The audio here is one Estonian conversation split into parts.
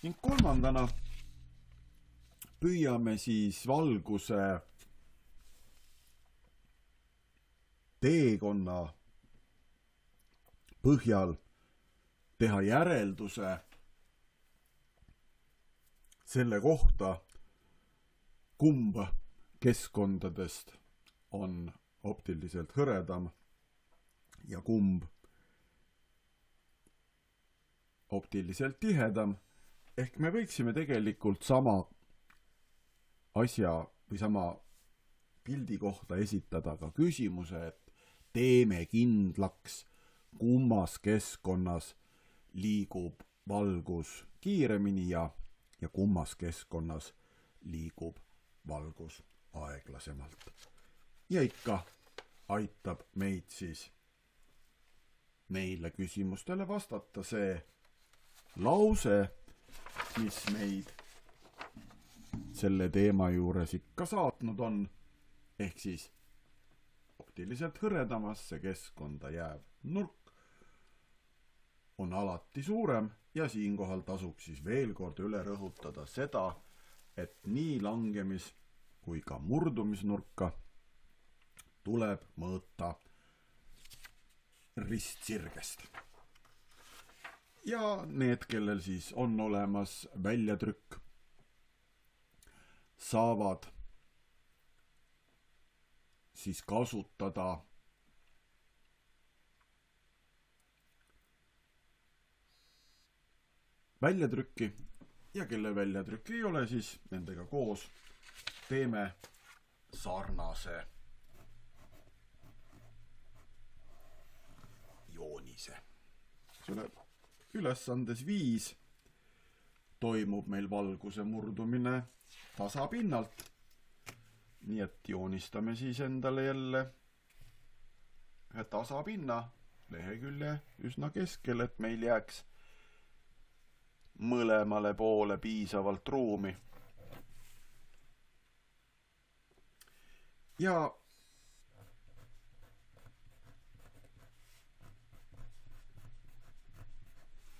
Ning kolmandana püüame siis valguse teekonna põhjal teha järelduse selle kohta, kumb keskkondadest on optiliselt hõredam ja kumb optiliselt tihedam. Ehk me võiksime tegelikult sama asja või sama pildi kohta esitada ka küsimuse, et teeme kindlaks, kummas keskkonnas liigub valgus kiiremini ja kummas keskkonnas liigub valgus aeglasemalt. Ja ikka aitab meid siis neile küsimustele vastata see lause, mis meid selle teema juures ikka saatnud on, ehk siis optiliselt hõredamasse keskkonda jääv nurk on alati suurem ja siinkohal tasub siis veel kord üle rõhutada seda, et nii langemis- kui ka murdumisnurka tuleb mõõta ristsirgest. Ja need, kellel siis on olemas väljatrükk, saavad siis kasutada väljatrükki ja kelle väljatrükki ei ole, siis nendega koos teeme sarnase joonise. Selle ülesandes 5 toimub meil valguse murdumine tasapinnalt. Nii et joonistame siis endale jälle ühe tasapinna lehekülje üsna keskel, et meil jääks mõlemale poole piisavalt ruumi. Ja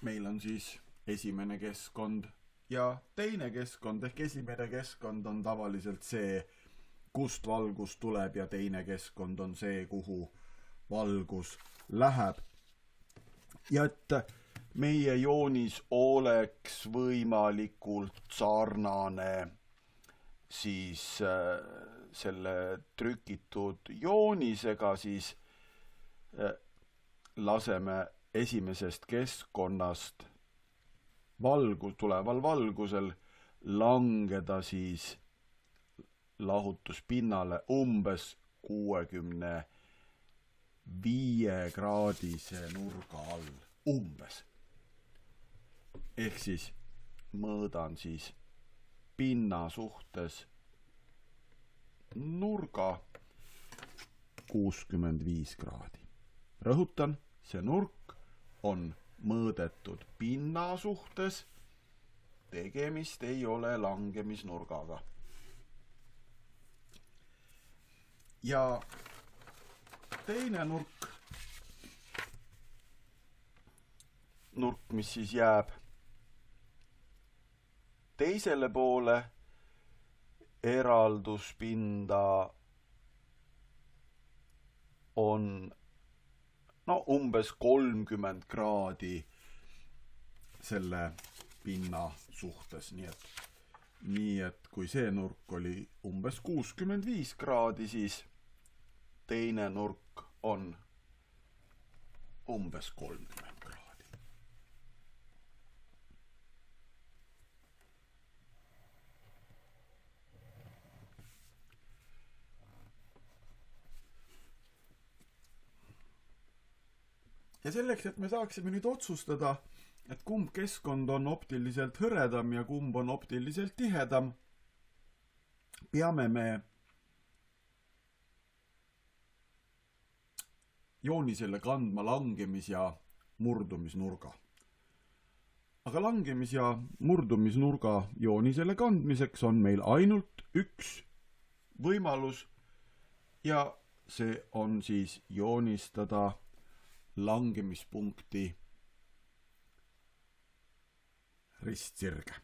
meil on siis esimene keskkond ja teine keskkond, ehk esimene keskkond on tavaliselt see, kust valgus tuleb, ja teine keskkond on see, kuhu valgus läheb. Ja et meie joonis oleks võimalikult sarnane siis selle trükitud joonisega, siis laseme esimesest keskkonnast tuleval valgusel langeda siis lahutuspinnale umbes 65-kraadise nurga all. Umbes. Ehk siis mõõdan siis pinna suhtes nurga 65 kraadi. Rõhutan, see nurk on mõõdetud pinna suhtes, tegemist ei ole langemisnurgaga. Ja teine nurk, mis siis jääb teisele poole eralduspinda, on umbes 30 kraadi selle pinna suhtes. Nii et kui see nurk oli umbes 65 kraadi, siis teine nurk on umbes 30 kraadi. Ja selleks, et me saaksime nüüd otsustada, et kumb keskkond on optiliselt hõredam ja kumb on optiliselt tihedam, peame me joonisele kandma langemis- ja murdumisnurga. Aga langemis- ja murdumisnurga joonisele kandmiseks on meil ainult üks võimalus ja see on siis joonistada langemispunkti ristsirge.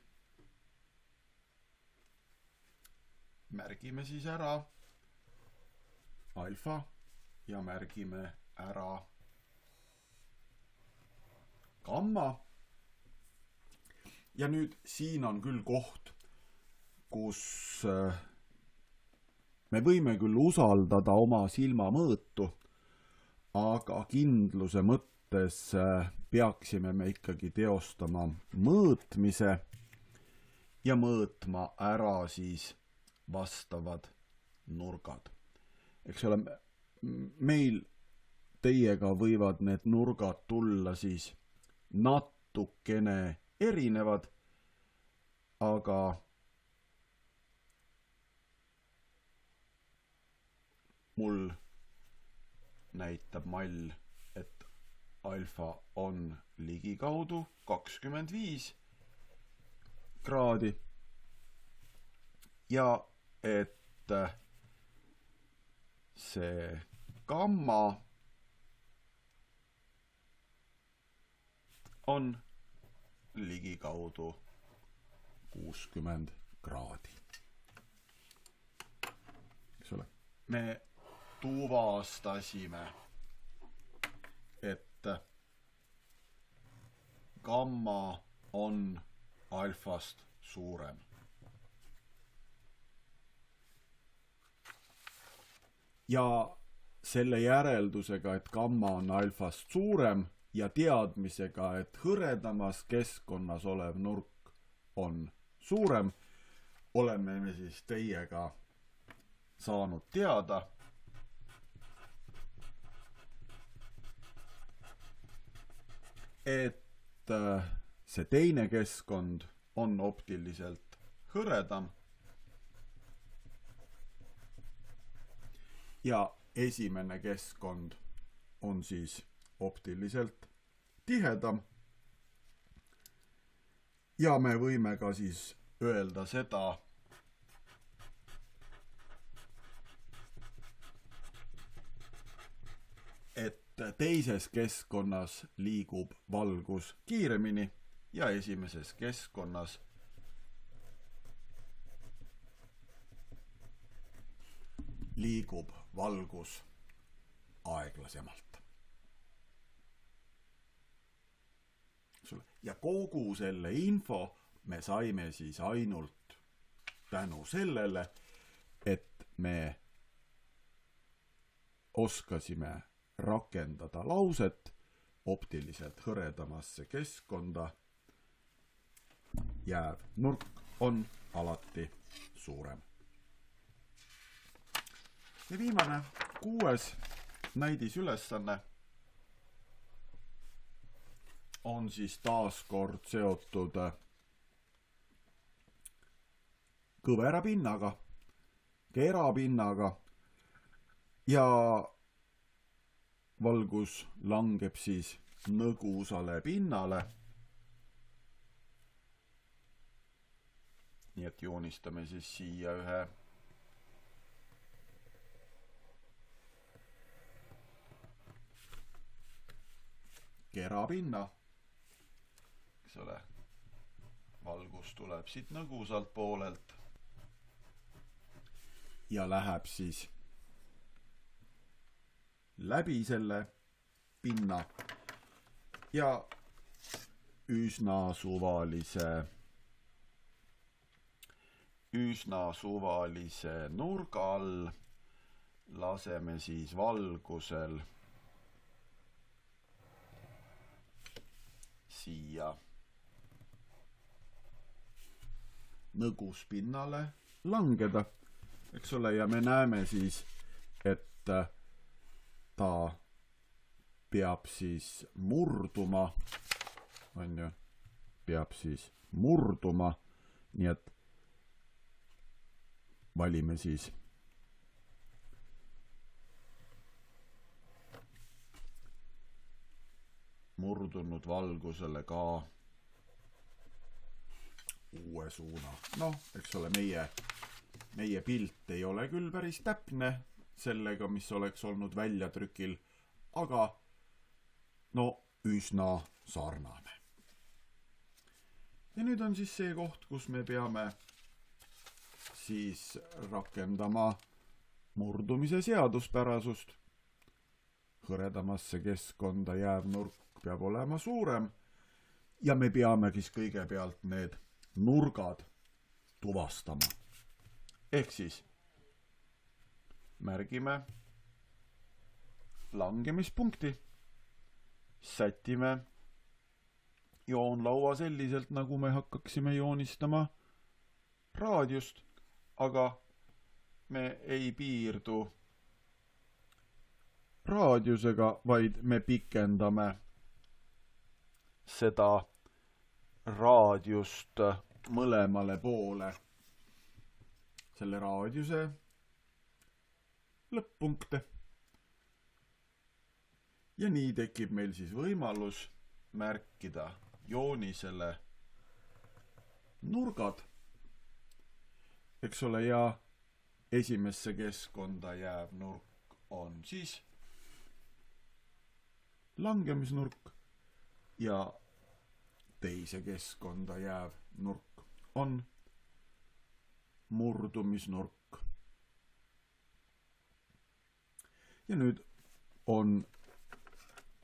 Märgime siis ära alfa ja märgime ära gamma. Ja nüüd siin on küll koht, kus me võime küll usaldada oma silmamõõtu, aga kindluse mõttes peaksime me ikkagi teostama mõõtmise ja mõõtma ära siis vastavad nurgad. Eks ole, meil teiega võivad need nurgad tulla siis natukene erinevad, aga mul näitab mall, et alfa on ligikaudu 25 kraadi ja et see gamma on ligikaudu 60 kraadi. Eks ole, me tuvastasime, et gamma on alfast suurem. Ja selle järeldusega, et gamma on alfast suurem ja teadmisega, et hõredamas keskkonnas olev nurk on suurem, oleme me siis teiega saanud teada, et see teine keskkond on optiliselt hõredam ja esimene keskkond on siis optiliselt tihedam. Ja me võime ka siis öelda seda, et teises keskkonnas liigub valgus kiiremini ja esimeses keskkonnas liigub valgus aeglasemalt. Ja kogu selle info me saime siis ainult tänu sellele, et me oskasime rakendada lauset optiliselt hõredamasse keskkonda jääv nurk on alati suurem. Ja viimane 6. näidisülesanne on siis taaskord seotud kõvera pinnaga, kerapinnaga ja valgus langeb siis nõgusale pinnale. Nii et joonistame siis siia ühe kerapinna, eks ole, valgus tuleb siit nõgusalt poolelt ja läheb siis läbi selle pinna ja üsna suvalise nurga all laseme siis valgusel siia nõguspinnale langeda, eks ole, ja me näeme siis, et ta peab siis murduma, nii et valime siis murdunud valgusele ka uue suuna. Noh, eks ole, meie pilt ei ole küll päris täpne sellega, mis oleks olnud väljatrükil, aga no üsna sarnane. Ja nüüd on siis see koht, kus me peame siis rakendama murdumise seaduspärasust. Hõredamasse keskkonda jääv nurk peab olema suurem ja me peamegi siis kõigepealt need nurgad tuvastama. Ehk siis märgime langemispunkti, sätime joonlaua selliselt, nagu me hakkaksime joonistama raadiust, aga me ei piirdu raadiusega, vaid me pikendame seda raadiust mõlemale poole. Selle raadiuse lõpp-punkte. Ja nii tekib meil siis võimalus märkida joonisele nurgad, eks ole, ja esimesse keskkonda jääv nurk on siis langemisnurk ja teise keskkonda jääv nurk on murdumisnurk. Ja nüüd on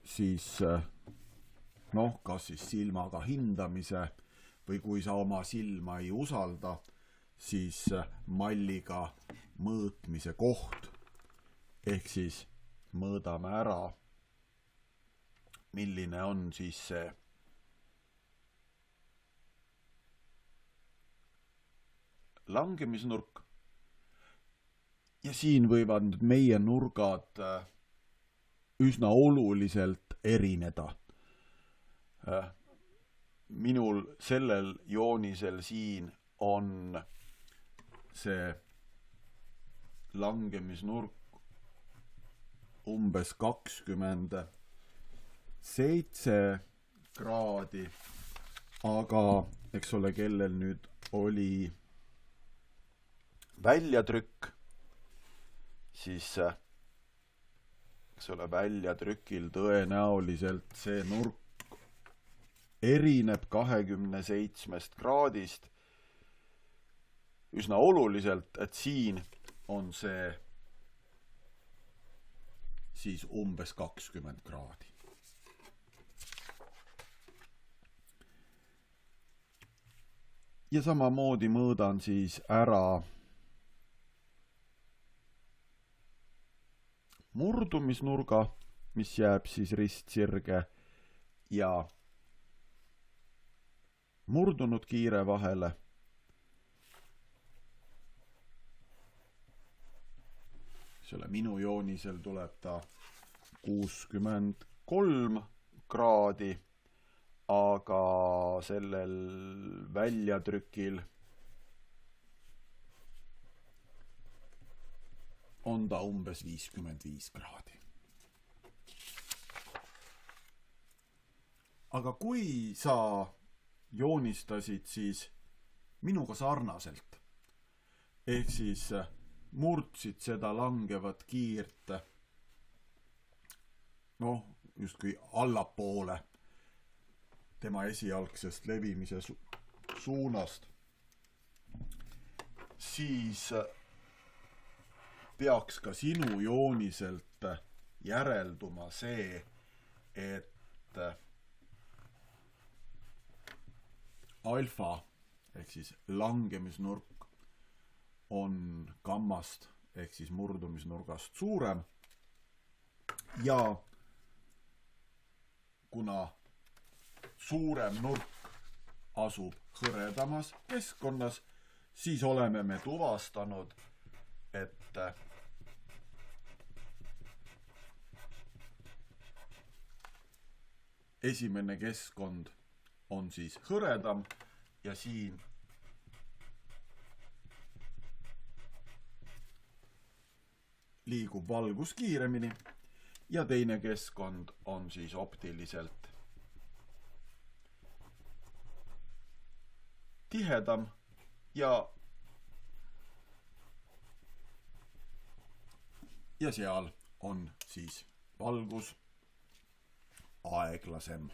siis kas siis silmaga hindamise või kui sa oma silma ei usalda, siis malliga mõõtmise koht. Ehk siis mõõdame ära, milline on siis see langemisnurk. Ja siin võivad meie nurgad üsna oluliselt erineda. Minul sellel joonisel siin on see langemisnurk umbes 27 kraadi, aga eks ole, kellel nüüd oli väljatrükk, siis eks ole, väljatrükil tõenäoliselt see nurk erineb 27 kraadist üsna oluliselt, et siin on see siis umbes 20 kraadi. Ja samamoodi mõõdan siis ära murdumisnurga, mis jääb siis ristsirge ja murdunud kiire vahele. Selle minu joonisel tuleb ta 63 kraadi, aga sellel väljatrükil on ta umbes 55 kraadi. Aga kui sa joonistasid siis minuga sarnaselt, ehk siis murdsid seda langevat kiirt justkui allapoole tema esialgsest levimise suunast, siis peaks ka sinu jooniselt järelduma see, et alfa ehk siis langemisnurk on gammast ehk siis murdumisnurgast suurem ja kuna suurem nurk asub hõredamas keskkonnas, siis oleme me tuvastanud, et esimene keskkond on siis hõredam ja siin liigub valgus kiiremini ja teine keskkond on siis optiliselt tihedam ja seal on siis valgus aeglasem.